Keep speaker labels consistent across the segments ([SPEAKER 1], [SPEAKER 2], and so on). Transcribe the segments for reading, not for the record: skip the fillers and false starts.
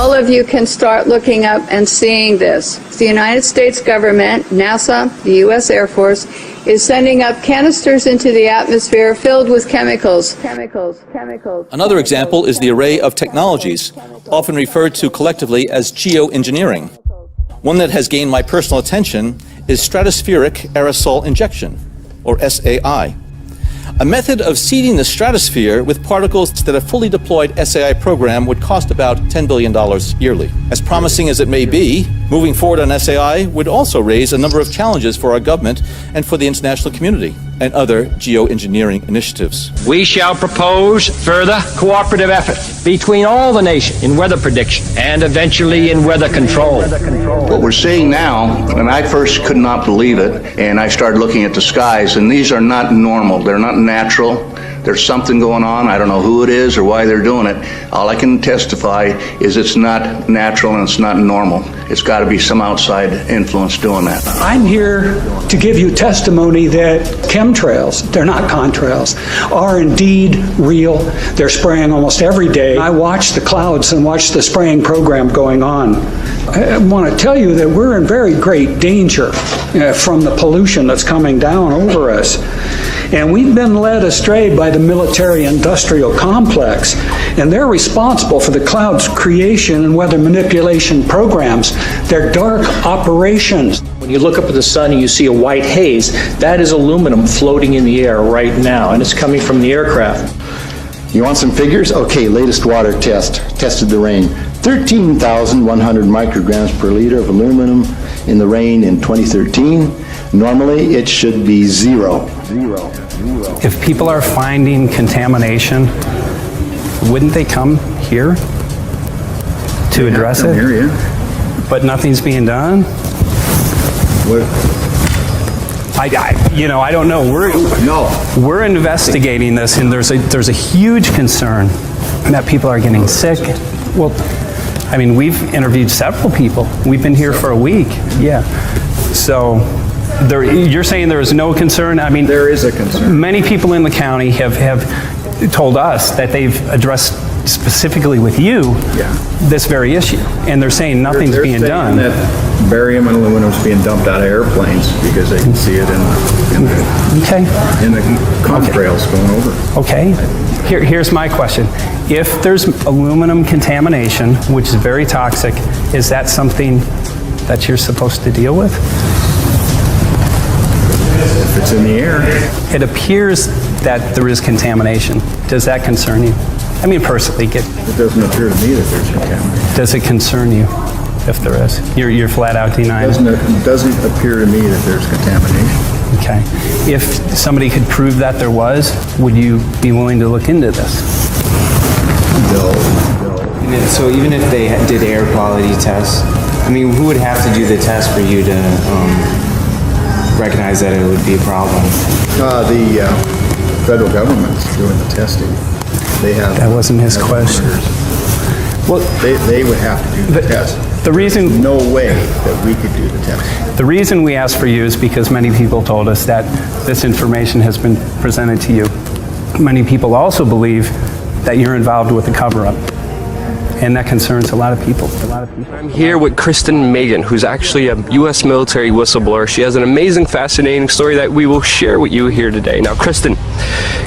[SPEAKER 1] All of you can start looking up and seeing this. The United States government, NASA, the U.S. Air Force, is sending up canisters into the atmosphere filled with chemicals.
[SPEAKER 2] Another example is the array of technologies, often referred to collectively as geoengineering. One that has gained my personal attention is stratospheric aerosol injection, or SAI. A method of seeding the stratosphere with particles that a fully deployed SAI program would cost about $10 billion yearly. As promising as it may be, moving forward on SAI would also raise a number of challenges for our government and for the international community and other geoengineering initiatives.
[SPEAKER 3] We shall propose further cooperative effort between all the nations in weather prediction and eventually in weather control.
[SPEAKER 4] What we're seeing now, and I first could not believe it, and I started looking at the skies, and these are not normal, they're not natural. There's something going on. I don't know who it is or why they're doing it. All I can testify is it's not natural and it's not normal. It's got to be some outside influence doing that.
[SPEAKER 5] I'm here to give you testimony that chemtrails, they're not contrails, are indeed real. They're spraying almost every day. I watch the clouds and watch the spraying program going on. I want to tell you that we're in very great danger from the pollution that's coming down over us. And we've been led astray by the military-industrial complex, and they're responsible for the cloud's creation and weather manipulation programs. They're dark operations.
[SPEAKER 6] When you look up at the sun and you see a white haze, that is aluminum floating in the air right now, and it's coming from the aircraft.
[SPEAKER 7] You want some figures? Okay, latest water test. Tested the rain. 13,100 micrograms per liter of aluminum in the rain in 2013. Normally, it should be zero.
[SPEAKER 8] If people are finding contamination, wouldn't they come here to address it?
[SPEAKER 9] Here, yeah.
[SPEAKER 8] But nothing's being done?
[SPEAKER 9] What?
[SPEAKER 8] I don't know. We're investigating this, and there's a huge concern that people are getting sick. Well, I mean, we've interviewed several people. We've been here for a week. Yeah. So you're saying there is no concern? I mean,
[SPEAKER 9] there is a concern. Many
[SPEAKER 8] people in the county have told us that they've addressed specifically with you this very issue, and they're saying nothing's being done.
[SPEAKER 9] That barium and aluminum is being dumped out of airplanes because they can see it in the contrails going over.
[SPEAKER 8] Okay. Here's my question. If there's aluminum contamination, which is very toxic, is that something that you're supposed to deal with?
[SPEAKER 9] If it's in the air.
[SPEAKER 8] It appears that there is contamination. Does that concern you? I mean, personally,
[SPEAKER 9] it doesn't appear to me that there's contamination.
[SPEAKER 8] Does it concern you if there is? You're flat out denying it?
[SPEAKER 9] It doesn't appear to me that there's contamination.
[SPEAKER 8] Okay. If somebody could prove that there was, would you be willing to look into this?
[SPEAKER 9] No.
[SPEAKER 10] So even if they did air quality tests, I mean, who would have to do the test for you to recognize that it would be a problem?
[SPEAKER 9] The federal government's doing the testing. They have.
[SPEAKER 8] That wasn't his question.
[SPEAKER 9] Well, they would have to do the test.
[SPEAKER 8] The reason,
[SPEAKER 9] there's no way that we could do the test.
[SPEAKER 8] The reason we asked for you is because many people told us that this information has been presented to you. Many people also believe that you're involved with the cover-up, and that concerns a lot of people.
[SPEAKER 11] I'm here with Kristen Megan, who's actually a U.S. military whistleblower. She has an amazing, fascinating story that we will share with you here today. Now, Kristen,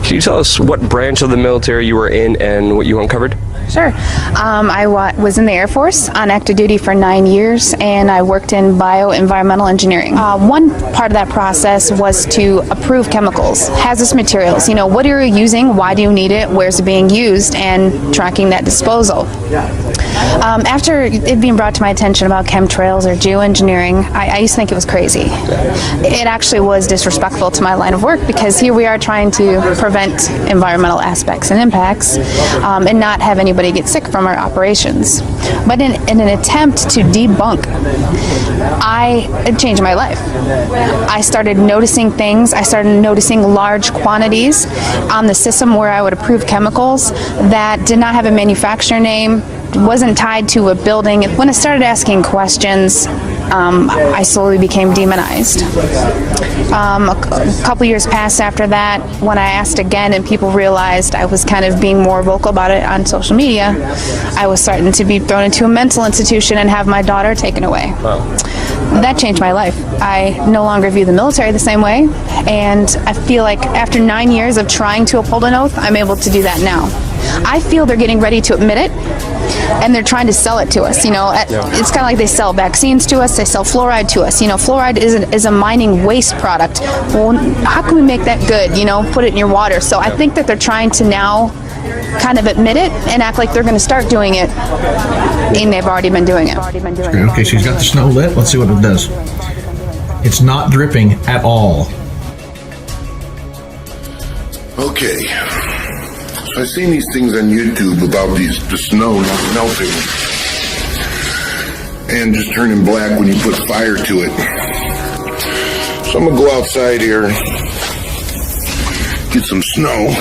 [SPEAKER 11] can you tell us what branch of the military you were in and what you uncovered?
[SPEAKER 12] Sure. I was in the Air Force on active duty for 9 years, and I worked in bioenvironmental engineering. One part of that process was to approve chemicals, hazardous materials. You know, what are you using? Why do you need it? Where's it being used? And tracking that disposal. After it being brought to my attention about chemtrails or geoengineering, I used to think it was crazy. It actually was disrespectful to my line of work, because here we are trying to prevent environmental aspects and impacts and not have anybody get sick from our operations. But in an attempt to debunk, it changed my life. I started noticing things. I started noticing large quantities on the system where I would approve chemicals that did not have a manufacturer name, wasn't tied to a building. When I started asking questions, I slowly became demonized. A couple years passed after that when I asked again and people realized I was kind of being more vocal about it on social media. I was starting to be thrown into a mental institution and have my daughter taken away.
[SPEAKER 11] Wow.
[SPEAKER 12] That changed my life. I no longer view the military the same way, and I feel like after 9 years of trying to uphold an oath, I'm able to do that now. I feel they're getting ready to admit it, and they're trying to sell it to us. You know, it's kind of like they sell vaccines to us, they sell fluoride to us. You know, fluoride is a mining waste product. Well, how can we make that good? You know, put it in your water. So I think that they're trying to now kind of admit it and act like they're going to start doing it, and they've already been doing it.
[SPEAKER 13] Okay, she's got the snow lit. Let's see what it does. It's not dripping at all.
[SPEAKER 14] Okay. So I've seen these things on YouTube about the snow not melting and just turning black when you put fire to it. So I'm going to go outside here, get some snow.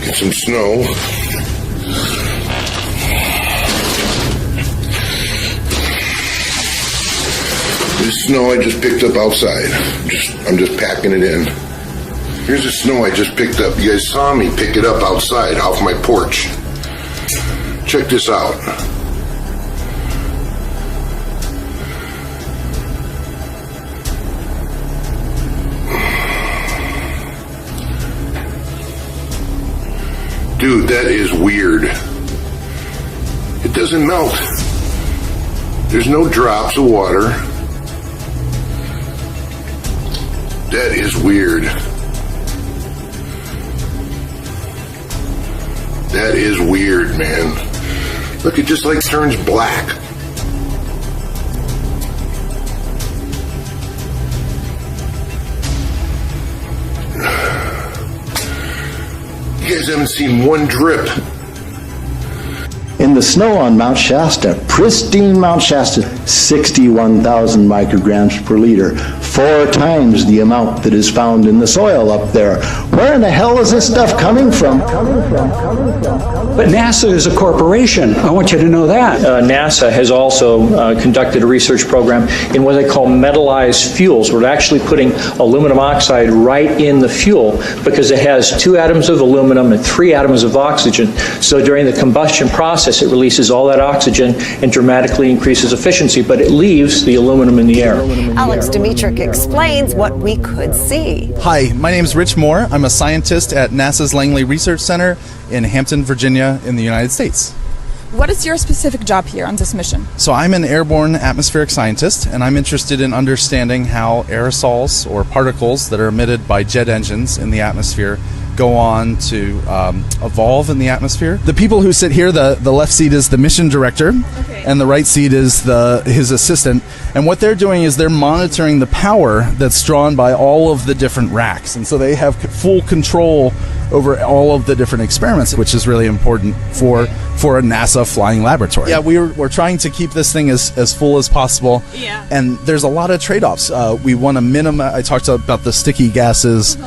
[SPEAKER 14] Get some snow. This snow I just picked up outside. I'm just packing it in. Here's the snow I just picked up. You guys saw me pick it up outside off my porch. Check this out. Dude, that is weird. It doesn't melt. There's no drops of water. That is weird. That is weird, man. Look, it just like turns black. You guys haven't seen one drip.
[SPEAKER 7] In the snow on Mount Shasta, pristine Mount Shasta, 61,000 micrograms per liter, 4 times the amount that is found in the soil up there. Where in the hell is this stuff coming from?
[SPEAKER 5] But NASA is a corporation. I want you to know that.
[SPEAKER 6] NASA has also conducted a research program in what they call metallized fuels. We're actually putting aluminum oxide right in the fuel because it has 2 atoms of aluminum and 3 atoms of oxygen. So during the combustion process, it releases all that oxygen and dramatically increases efficiency, but it leaves the aluminum in the air.
[SPEAKER 15] Alex Dimitrick explains what we could see.
[SPEAKER 16] Hi, my name is Rich Moore. I'm a scientist at NASA's Langley Research Center in Hampton, Virginia, in the United States.
[SPEAKER 17] What is your specific job here on this mission?
[SPEAKER 16] So I'm an airborne atmospheric scientist, and I'm interested in understanding how aerosols or particles that are emitted by jet engines in the atmosphere go on to evolve in the atmosphere. The people who sit here, the left seat is the mission director, and the right seat is his assistant. And what they're doing is they're monitoring the power that's drawn by all of the different racks. And so they have full control over all of the different experiments, which is really important for a NASA flying laboratory. Yeah, we're trying to keep this thing as full as possible. Yeah. And there's a lot of trade-offs. We want to minimize, I talked about the sticky gases.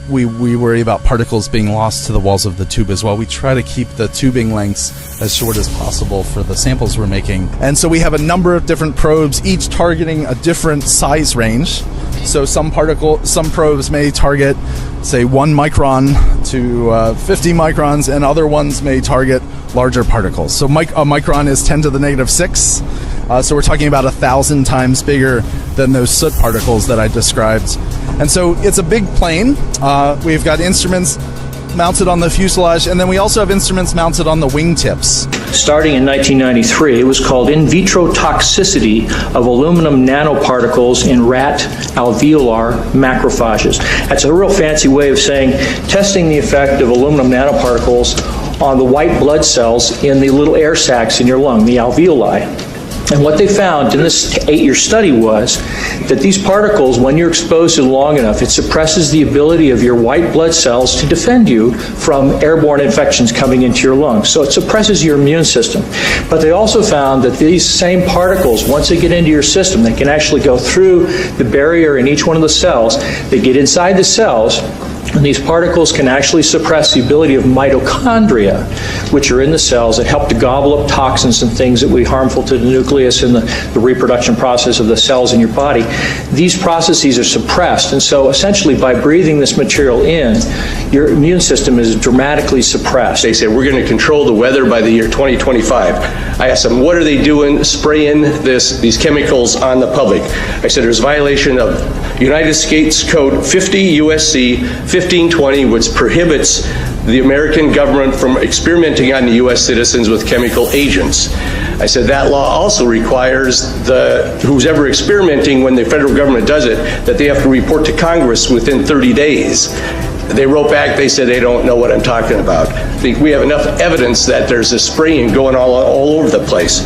[SPEAKER 16] We worry about particles being lost to the walls of the tube as well. We try to keep the tubing lengths as short as possible for the samples we're making. And so we have a number of different probes, each targeting a different size range. So some probes may target, say, 1 micron to 50 microns, and other ones may target larger particles. So a micron is 10 to the negative 6. So we're talking about 1,000 times bigger than those soot particles that I described. And so it's a big plane. We've got instruments mounted on the fuselage, and then we also have instruments mounted on the wingtips.
[SPEAKER 6] Starting in 1993, it was called in vitro toxicity of aluminum nanoparticles in rat alveolar macrophages. That's a real fancy way of saying testing the effect of aluminum nanoparticles on the white blood cells in the little air sacs in your lung, the alveoli. And what they found in this 8-year study was that these particles, when you're exposed to them long enough, it suppresses the ability of your white blood cells to defend you from airborne infections coming into your lungs. So it suppresses your immune system. But they also found that these same particles, once they get into your system, they can actually go through the barrier in each one of the cells. They get inside the cells, And these particles can actually suppress the ability of mitochondria, which are in the cells that help to gobble up toxins and things that would be harmful to the nucleus and the reproduction process of the cells in your body. These processes are suppressed, and so essentially by breathing this material in, your immune system is dramatically suppressed.
[SPEAKER 18] They said, we're going to control the weather by the year 2025. I asked them, what are they doing, spraying these chemicals on the public? I said, there's a violation of United States Code 50 USC 1520, which prohibits the American government from experimenting on the U.S. citizens with chemical agents. I said that law also requires who's ever experimenting, when the federal government does it, that they have to report to Congress within 30 days. They wrote back, they said they don't know what I'm talking about. We have enough evidence that there's this spraying going all over the place.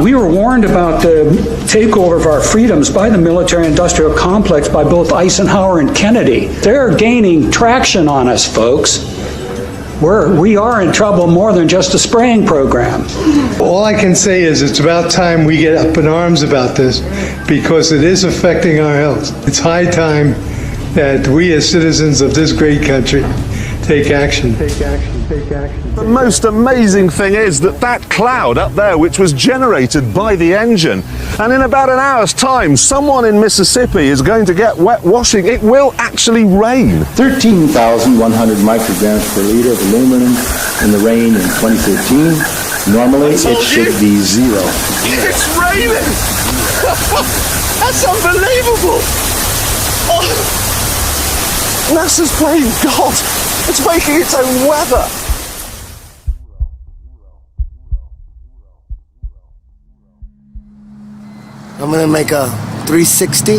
[SPEAKER 5] We were warned about the takeover of our freedoms by the military-industrial complex by both Eisenhower and Kennedy. They're gaining traction on us, folks. We are in trouble more than just a spraying program.
[SPEAKER 19] All I can say is it's about time we get up in arms about this, because it is affecting our health. It's high time that we as citizens of this great country take action.
[SPEAKER 20] The most amazing thing is that cloud up there, which was generated by the engine, and in about an hour's time, someone in Mississippi is going to get wet washing. It will actually rain.
[SPEAKER 7] 13,100 micrograms per liter of aluminum in the rain in 2013. Normally, it should be 0.
[SPEAKER 20] It's raining! That's unbelievable! Oh. NASA's playing God. It's making its own weather.
[SPEAKER 21] I'm gonna make a 360.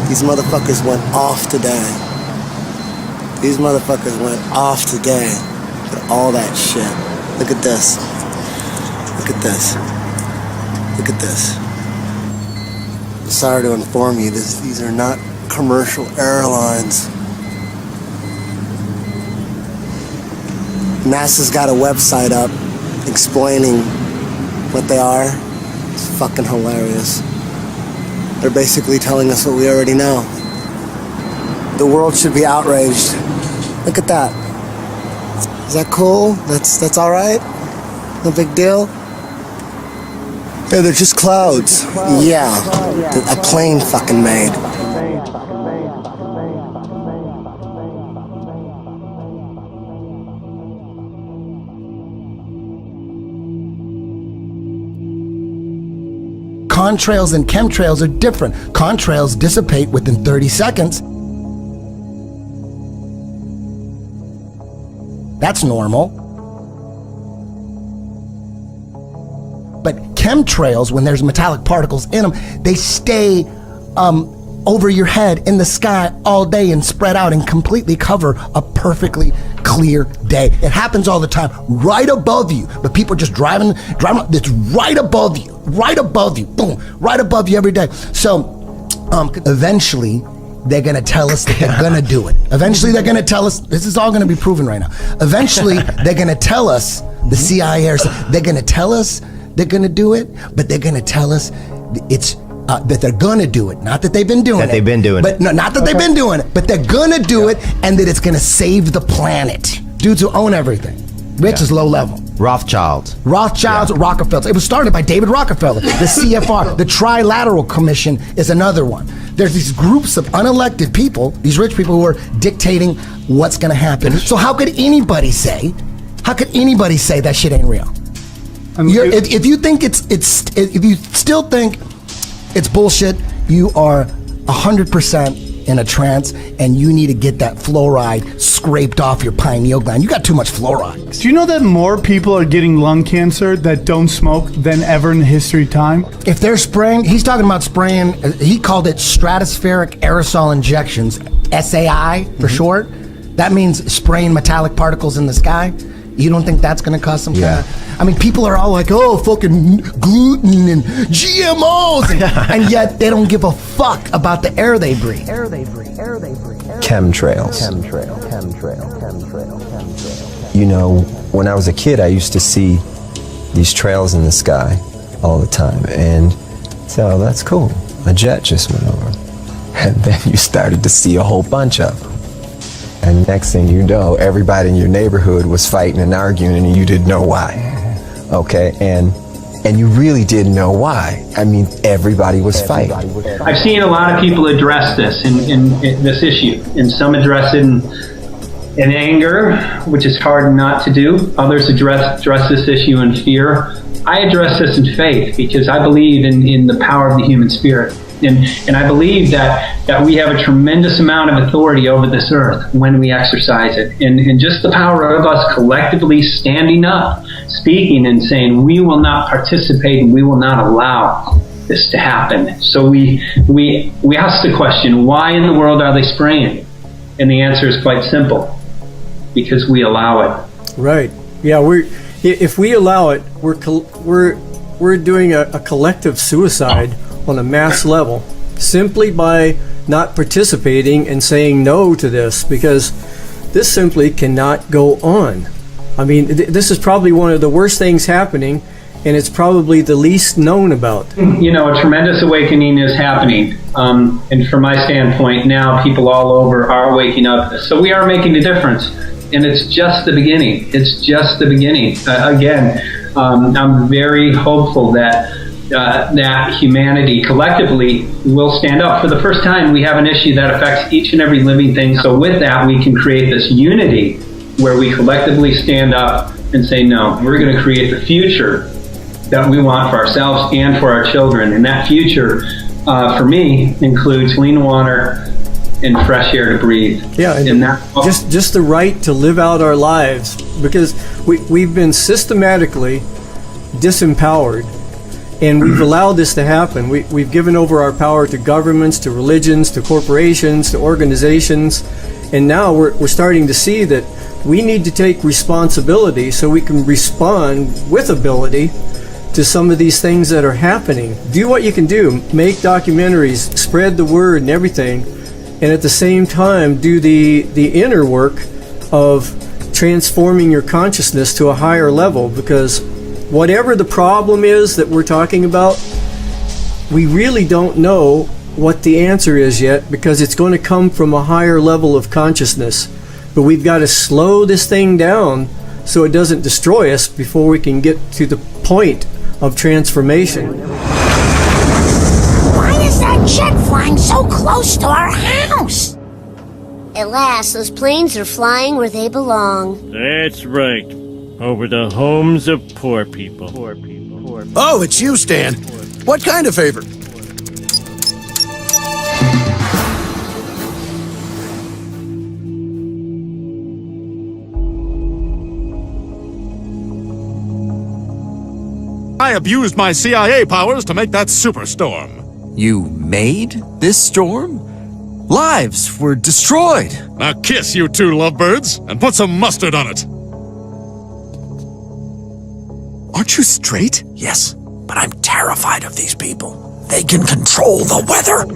[SPEAKER 21] These motherfuckers went off today. These motherfuckers went off today with all that shit. Look at this. Look at this. Look at this. Sorry to inform you, these are not commercial airlines. NASA's got a website up explaining what they are. It's fucking hilarious. They're basically telling us what we already know. The world should be outraged. Look at that. Is that cool? That's all right? No big deal? Yeah, they're just clouds. Yeah, a plane fucking made.
[SPEAKER 22] Contrails and chemtrails are different. Contrails dissipate within 30 seconds. That's normal. But chemtrails, when there's metallic particles in them, they stay over your head in the sky all day and spread out and completely cover a perfectly clear day. It happens all the time, right above you, but people are just driving, it's right above you, boom, right above you every day. So eventually they're gonna tell us that they're gonna do it. Eventually they're gonna tell us, this is all gonna be proven right now. Eventually they're gonna tell us, the CIA, they're gonna tell us they're gonna do it, but they're gonna tell us it's that they're gonna do it, not that they've been doing it.
[SPEAKER 23] That they've been doing it.
[SPEAKER 22] But no, not that they've been doing it, but they're gonna do it, and that it's gonna save the planet. Dudes who own everything. Rich is low level.
[SPEAKER 23] Rothschilds,
[SPEAKER 22] Rockefellers. It was started by David Rockefeller. The CFR, the Trilateral Commission is another one. There's these groups of unelected people, these rich people who are dictating what's gonna happen. So how could anybody say that shit ain't real? If you think if you still think it's bullshit, you are 100% in a trance, and you need to get that fluoride scraped off your pineal gland. You got too much fluoride.
[SPEAKER 24] Do you know that more people are getting lung cancer that don't smoke than ever in the history of time?
[SPEAKER 22] If they're spraying, he's talking about spraying, he called it stratospheric aerosol injections, SAI for short. That means spraying metallic particles in the sky. You don't think that's going to cause some kind of... I mean, people are all like, oh, fucking gluten and GMOs, and yet they don't give a fuck about the air they breathe.
[SPEAKER 23] Chemtrails. You know, when I was a kid, I used to see these trails in the sky all the time, and so that's cool. A jet just went over. And then you started to see a whole bunch of them. And next thing you know, everybody in your neighborhood was fighting and arguing and you didn't know why. Okay, and you really didn't know why. I mean, everybody was fighting.
[SPEAKER 1] I've seen a lot of people address this in this issue, and some address it in anger, which is hard not to do. Others address this issue in fear. I address this in faith because I believe in the power of the human spirit. And I believe that we have a tremendous amount of authority over this earth when we exercise it. And just the power of us collectively standing up, speaking and saying, we will not participate and we will not allow this to happen. So we ask the question, why in the world are they spraying? And the answer is quite simple, because we allow it.
[SPEAKER 2] Right. Yeah, if we allow it, we're doing a collective suicide on a mass level simply by not participating and saying no to this, because this simply cannot go on. I mean, this is probably one of the worst things happening, and it's probably the least known about.
[SPEAKER 1] You know, a tremendous awakening is happening. And from my standpoint, now people all over are waking up. So we are making a difference. And it's just the beginning. It's just the beginning. Again, I'm very hopeful that humanity collectively will stand up. For the first time, we have an issue that affects each and every living thing. So with that, we can create this unity where we collectively stand up and say, no, we're going to create the future that we want for ourselves and for our children. And that future, for me, includes clean water and fresh air to breathe.
[SPEAKER 2] Yeah, and just the right to live out our lives, because we've been systematically disempowered, and we've allowed this to happen. We've given over our power to governments, to religions, to corporations, to organizations, and now we're starting to see that we need to take responsibility so we can respond with ability to some of these things that are happening. Do what you can do, make documentaries, spread the word and everything, and at the same time do the inner work of transforming your consciousness to a higher level, because whatever the problem is that we're talking about, we really don't know what the answer is yet, because it's going to come from a higher level of consciousness. But we've got to slow this thing down so it doesn't destroy us before we can get to the point of transformation.
[SPEAKER 3] Why is that jet flying so close to our house?
[SPEAKER 4] At last, those planes are flying where they belong.
[SPEAKER 25] That's right. Over the homes of poor people.
[SPEAKER 26] Oh, it's you, Stan. What kind of favor?
[SPEAKER 27] I abused my CIA powers to make that superstorm.
[SPEAKER 28] You made this storm? Lives were destroyed.
[SPEAKER 27] Now kiss, you two lovebirds, and put some mustard on it.
[SPEAKER 26] Aren't you straight?
[SPEAKER 28] Yes, but I'm terrified of these people. They can control the weather.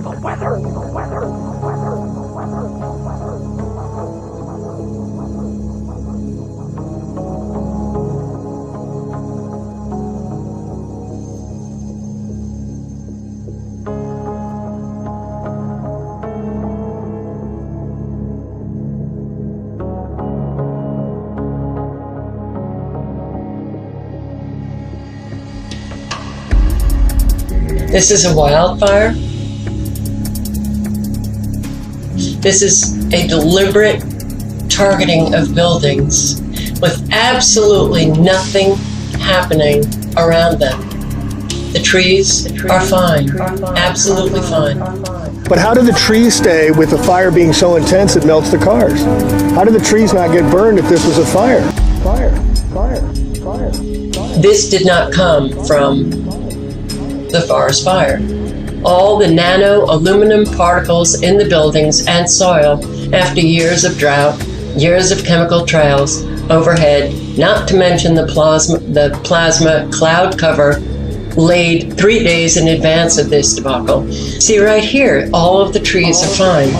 [SPEAKER 29] This is a wildfire. This is a deliberate targeting of buildings with absolutely nothing happening around them. The trees are fine, absolutely fine.
[SPEAKER 30] But how do the trees stay with the fire being so intense it melts the cars? How do the trees not get burned if this was a fire? Fire.
[SPEAKER 29] This did not come from the forest fire. All the nano aluminum particles in the buildings and soil after years of drought, years of chemical trails overhead, not to mention the plasma cloud cover laid 3 days in advance of this debacle. See right here, all of the trees are fine.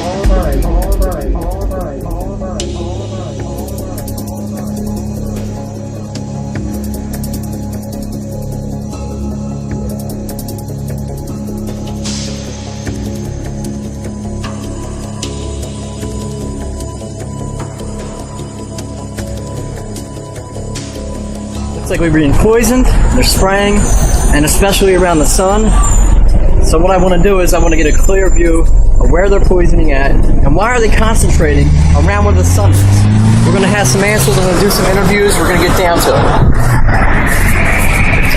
[SPEAKER 8] It's like we're being poisoned, they're spraying, and especially around the sun. So what I want to do is I want to get a clear view of where they're poisoning at, and why are they concentrating around where the sun is. We're going to have some answers, I'm going to do some interviews, we're going to get down to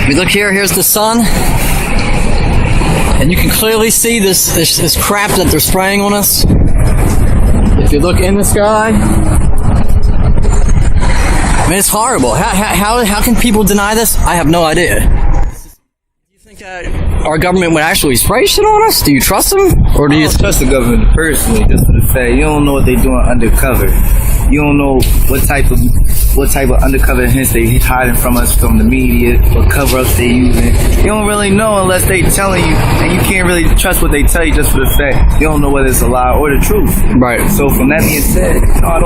[SPEAKER 8] it. We look here, here's the sun, and you can clearly see this crap that they're spraying on us. If you look in the sky, I mean, it's horrible. How can people deny this? I have no idea. Do you think that our government would actually spray shit on us? Do you trust them? Or do you
[SPEAKER 9] trust the government personally, just for the fact you don't know what they're doing undercover. You don't know what type of undercover hints they hiding from us from the media, what cover-ups they using. You don't really know unless they telling you, and you can't really trust what they tell you just for the fact you don't know whether it's a lie or the truth.
[SPEAKER 8] Right.
[SPEAKER 9] So from that being said,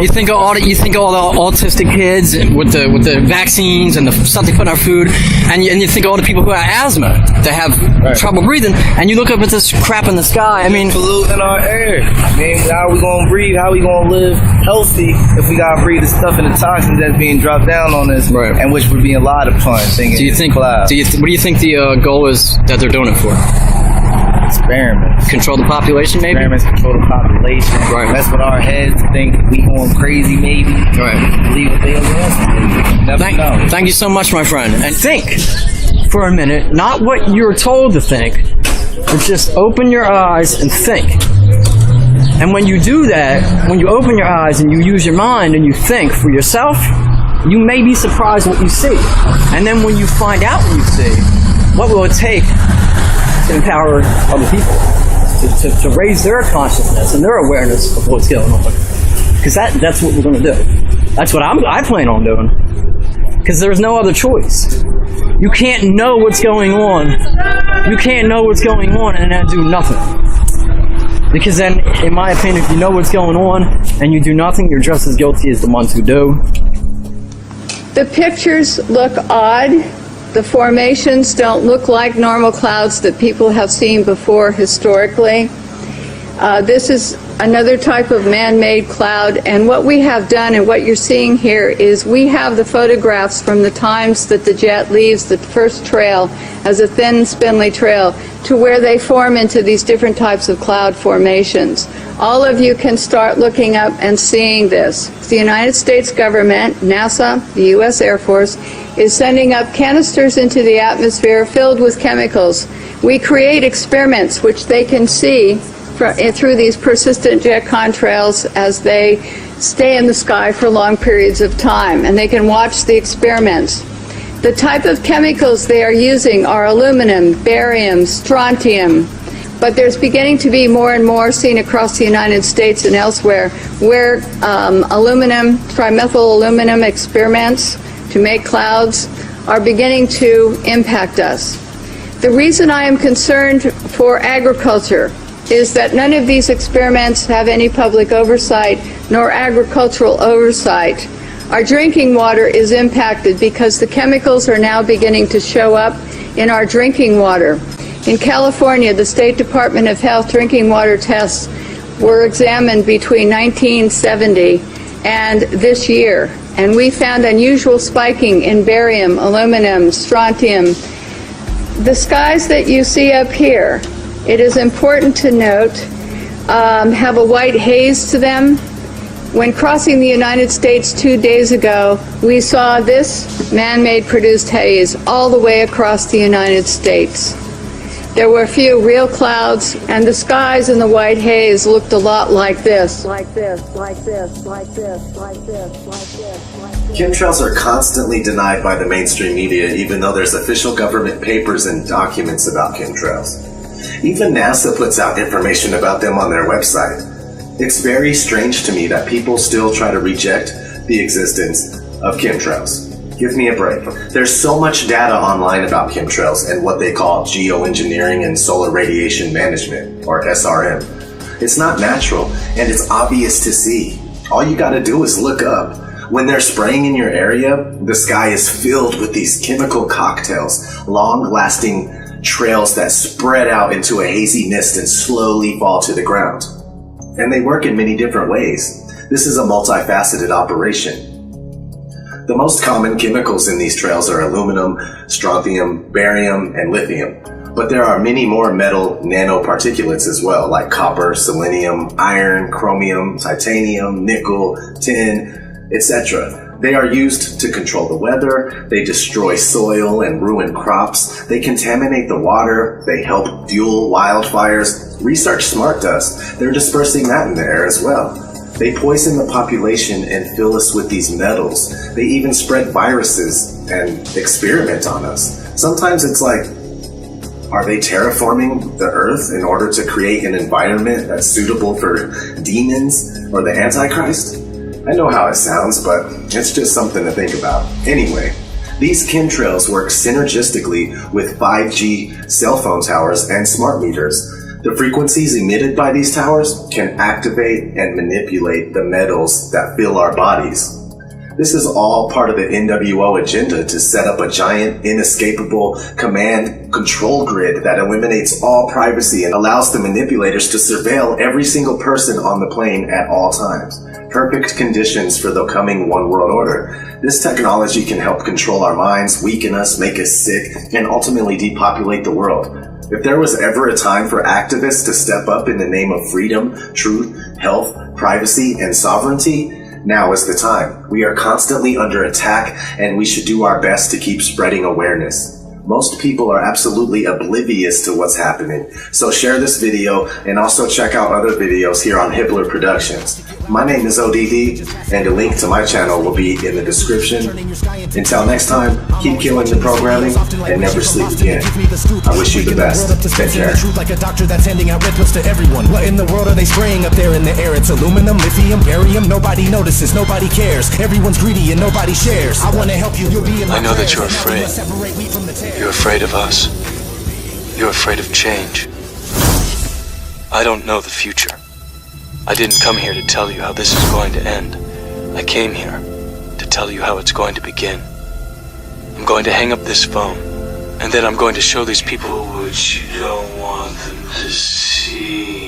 [SPEAKER 8] you think all the autistic kids with the vaccines and the stuff they put in our food, and you think all the people who have asthma that have trouble breathing, and you look up at this crap in the sky. I mean,
[SPEAKER 9] polluting our air. I mean, how are we gonna breathe? How are we gonna live healthy if we gotta breathe the stuff and the toxins that's being dropped down on us, and which we're being lied upon?
[SPEAKER 8] Do you think? What do you think the goal is that they're doing it for?
[SPEAKER 9] Experiments.
[SPEAKER 8] Control the population, maybe.
[SPEAKER 9] Experiments, control the population.
[SPEAKER 8] Right.
[SPEAKER 9] Mess with our heads. Think we going crazy, maybe.
[SPEAKER 8] Right.
[SPEAKER 9] Believe what they are.
[SPEAKER 8] Thank you so much, my friend. And think for a minute, not what you're told to think, but just open your eyes and think. And when you do that, when you open your eyes and you use your mind and you think for yourself, you may be surprised what you see. And then when you find out what you see, what will it take to empower other people, to raise their consciousness and their awareness of what's going on? Because that's what we're going to do. That's what I plan on doing. Because there's no other choice. You can't know what's going on. You can't know what's going on and then do nothing. Because then, in my opinion, if you know what's going on and you do nothing, you're just as guilty as the ones who do.
[SPEAKER 10] The pictures look odd. The formations don't look like normal clouds that people have seen before historically. This is another type of man-made cloud, and what we have done and what you're seeing here is we have the photographs from the times that the jet leaves the first trail as a thin, spindly trail to where they form into these different types of cloud formations. All of you can start looking up and seeing this. The United States government, NASA, the U.S. Air Force, is sending up canisters into the atmosphere filled with chemicals. We create experiments which they can see through these persistent jet contrails as they stay in the sky for long periods of time, and they can watch the experiments. The type of chemicals they are using are aluminum, barium, strontium, but there's beginning to be more and more seen across the United States and elsewhere where aluminum, trimethyl aluminum experiments to make clouds are beginning to impact us. The reason I am concerned for agriculture is that none of these experiments have any public oversight nor agricultural oversight. Our drinking water is impacted because the chemicals are now beginning to show up in our drinking water. In California, the State Department of Health drinking water tests were examined between 1970 and this year, and we found unusual spiking in barium, aluminum, strontium. The skies that you see up here, it is important to note, have a white haze to them. When crossing the United States 2 days ago, we saw this man-made produced haze all the way across the United States. There were a few real clouds, and the skies in the white haze looked a lot like this. Like this, like this, like this, like this, like this, like this.
[SPEAKER 11] Chemtrails are constantly denied by the mainstream media, even though there's official government papers and documents about chemtrails. Even NASA puts out information about them on their website. It's very strange to me that people still try to reject the existence of chemtrails. Give me a break. There's so much data online about chemtrails and what they call geoengineering and solar radiation management, or SRM. It's not natural, and it's obvious to see. All you gotta do is look up. When they're spraying in your area, the sky is filled with these chemical cocktails, long-lasting trails that spread out into a hazy mist and slowly fall to the ground. And they work in many different ways. This is a multifaceted operation. The most common chemicals in these trails are aluminum, strontium, barium, and lithium. But there are many more metal nanoparticulates as well, like copper, selenium, iron, chromium, titanium, nickel, tin, etc. They are used to control the weather, they destroy soil and ruin crops, they contaminate the water, they help fuel wildfires. Research smart dust, they're dispersing that in the air as well. They poison the population and fill us with these metals. They even spread viruses and experiment on us. Sometimes it's like, are they terraforming the earth in order to create an environment that's suitable for demons or the Antichrist? I know how it sounds, but it's just something to think about. Anyway, these chemtrails work synergistically with 5G cell phone towers and smart meters. The frequencies emitted by these towers can activate and manipulate the metals that fill our bodies. This is all part of the NWO agenda to set up a giant, inescapable command control grid that eliminates all privacy and allows the manipulators to surveil every single person on the plane at all times. Perfect conditions for the coming one world order. This technology can help control our minds, weaken us, make us sick, and ultimately depopulate the world. If there was ever a time for activists to step up in the name of freedom, truth, health, privacy, and sovereignty, now is the time. We are constantly under attack, and we should do our best to keep spreading awareness. Most people are absolutely oblivious to what's happening, so share this video and also check out other videos here on Hibbler Productions. My name is ODD, and a link to my channel will be in the description. Until next time, keep killing the programming and never sleep again. I wish you the best. Take care.
[SPEAKER 28] Like a doctor that's handing out red pills to everyone. What in the world are they spraying up there in the air? It's aluminum, lithium, barium. Nobody notices, nobody cares. Everyone's greedy and nobody shares. I want to help you. You'll be in my
[SPEAKER 5] I know that you're
[SPEAKER 28] prayers.
[SPEAKER 5] afraid. You're afraid of us. You're afraid of change. I don't know the future. I didn't come here to tell you how this is going to end. I came here to tell you how it's going to begin. I'm going to hang up this phone, and then I'm going to show these people what you don't want them to see.